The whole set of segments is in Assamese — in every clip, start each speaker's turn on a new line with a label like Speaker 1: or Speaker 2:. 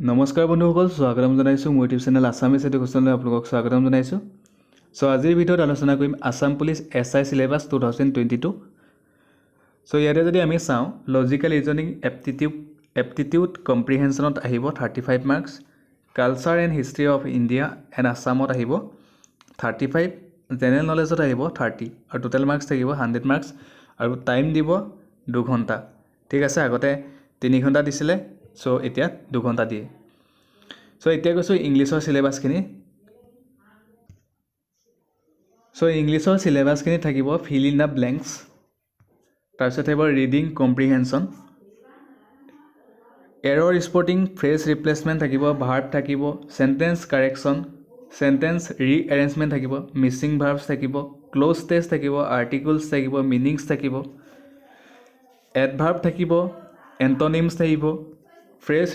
Speaker 1: নমস্কাৰ বন্ধুসকল, স্বাগতম জনাইছোঁ মোৰ ইউটিউব চেনেল আছামিজ এডুকেশ্যনলৈ আপোনালোকক স্বাগতম জনাইছোঁ। আজিৰ ভিডিঅ'ত আলোচনা কৰিম আছাম পুলিচ SI চিলেবাছ 2022। ইয়াতে যদি আমি চাওঁ, লজিকেল ৰিজনিং এপ্টিটিউড কম্প্ৰিহেনশ্যনত আহিব 35 marks, culture and history of India and আছামত আহিব 35, জেনেৰেল নলেজত আহিব 30 আৰু টোটেল মাৰ্কছ থাকিব 100 মাৰ্কছ আৰু টাইম দিব 2 ঘণ্টা। ঠিক আছে, আগতে 3 ঘণ্টা দিছিলে, এতিয়া 2 ঘণ্টা দিয়ে। এতিয়া কৈছোঁ ইংলিছৰ চিলেবাছখিনি। ইংলিছৰ চিলেবাছখিনি থাকিব ফিল ইন দ্য ব্লেংকছ, তাৰপিছত থাকিব reading comprehension, error spotting, phrase replacement থাকিব, ভাৰ্ব থাকিব, চেণ্টেন্স কাৰেকশ্যন, চেণ্টেন্স ৰিএৰেঞ্জমেণ্ট থাকিব, মিছিং ভাৰ্বছ থাকিব, ক্ল'জ টেষ্ট থাকিব, আৰ্টিকলছ থাকিব, মিনিংছ থাকিব, এডভাৰ্ব থাকিব, এণ্টনিমছ থাকিব, ফ্ৰেজ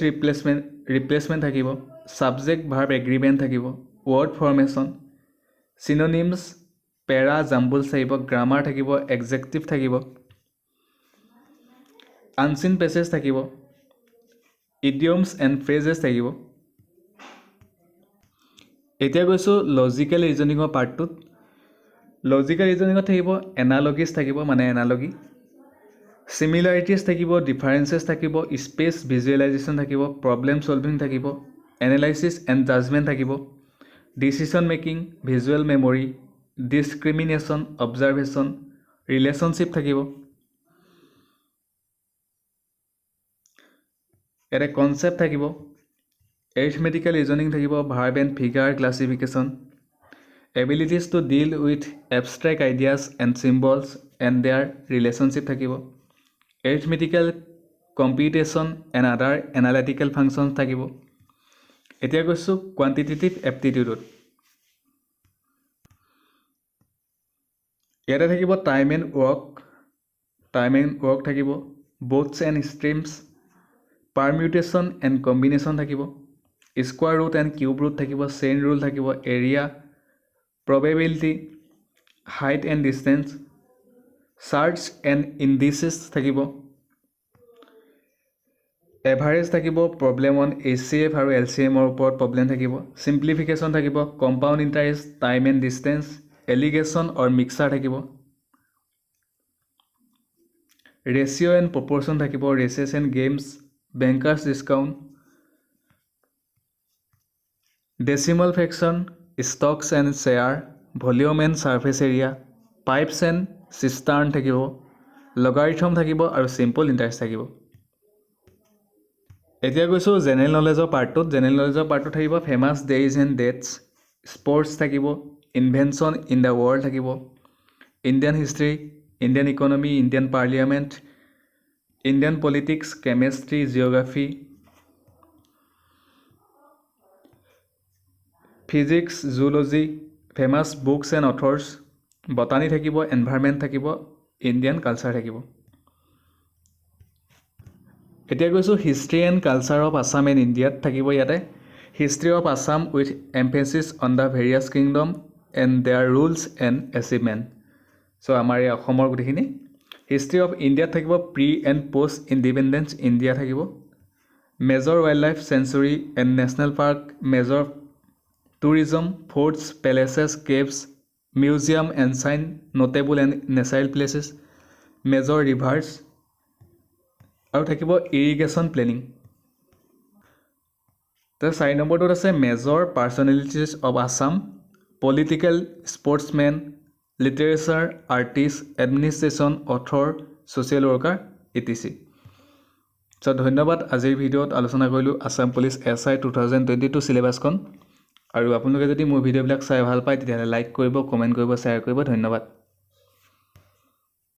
Speaker 1: ৰিপ্লেচমেণ্ট থাকিব, ছাবজেক্ট ভাৰ্ব এগ্ৰিমেণ্ট থাকিব, word formation, synonyms, para jumbles থাকিব, গ্ৰামাৰ থাকিব, এডজেক্টিভ থাকিব, আনচিন পেছেজ থাকিব, ইডিয়মছ এণ্ড ফ্ৰেজেছ থাকিব। এতিয়া গৈছোঁ লজিকেল ৰিজনিঙৰ পাৰ্টটোত। লজিকেল ৰিজনিঙত থাকিব এনালগিছ থাকিব, মানে এনালগি, চিমিলাৰিটিজ থাকিব, ডিফাৰেঞ্চেছ থাকিব, স্পেচ ভিজুৱেলাইজেশ্যন থাকিব, প্ৰব্লেম ছলভিং থাকিব, এনালাইচিছ এণ্ড জাজমেণ্ট থাকিব, decision making, visual memory, discrimination, observation, relationship থাকিব। ইয়াতে কনচেপ্ট থাকিব, এৰিথমেটিকেল ৰিজনিং থাকিব, verb and figure classification, abilities to deal with abstract ideas and symbols and their relationship থাকিব, arithmetical computation and other analytical functions থাকিব। এতিয়া কৈছোঁ কোৱান্টিটেটিভ এপ্টিটিউডত। ইয়াতে থাকিব টাইম এণ্ড ৱৰ্ক থাকিব, boats and streams, permutation and combination থাকিব, square root and cube root থাকিব, চেইন ৰুল থাকিব, area, probability, height and distance, charts and indices থাকিব, এভাৰেজ থাকিব, প্ৰব্লেম অন HCF আৰু LCMৰ ওপৰত প্ৰব্লেম থাকিব, চিম্প্লিফিকেশ্যন থাকিব, compound interest, time and distance, alligation or mixture থাকিব, ৰেচিঅ' এণ্ড প্ৰপৰ্চন থাকিব, races and games, bankers discount, decimal fraction, stocks and share, volume and surface area, pipes and cistern থাকিব, লগাৰিথম থাকিব আৰু চিম্পল ইণ্টাৰেষ্ট থাকিব। এতিয়া গৈছোঁ জেনেৰেল নলেজৰ পাৰ্টটোত। জেনেৰেল নলেজৰ পাৰ্টটোত থাকিব famous days and dates, sports থাকিব, ইনভেনশ্যন ইন দ্য ৱৰ্ল্ড থাকিব, Indian history, Indian economy, Indian parliament, Indian politics, chemistry, geography, physics, zoology, famous books and authors, botany থাকিব, এনভাইৰনমেণ্ট থাকিব, ইণ্ডিয়ান কালচাৰ থাকিব। এতিয়া গৈছোঁ history and culture of Assam and ইণ্ডিয়াত থাকিব। ইয়াতে history of Assam with emphasis on the various kingdom and their rules and achievement. আমাৰ এই অসমৰ গোটেইখিনি। হিষ্ট্ৰী অফ ইণ্ডিয়াত থাকিব pre and post independence India থাকিব, major wildlife sanctuary and national park, major tourism, forts, palaces, caves, museum, ancient, notable and natural places, major rivers আৰু থাকিব ইৰিগেশ্যন প্লেনিং। 4 নম্বৰটোত আছে major personalities of Assam, political, sportsmen, literature, artist, administration, author, social worker, etc. ধন্যবাদ। আজিৰ ভিডিঅ'ত আলোচনা কৰিলোঁ আছাম পুলিচ SI 2022 চিলেবাছখন। আৰু আপোনালোকে যদি মোৰ ভিডিঅ'বিলাক চাই ভাল পায় তেতিয়াহ'লে লাইক কৰিব, কমেণ্ট কৰিব, শ্বেয়াৰ কৰিব। ধন্যবাদ।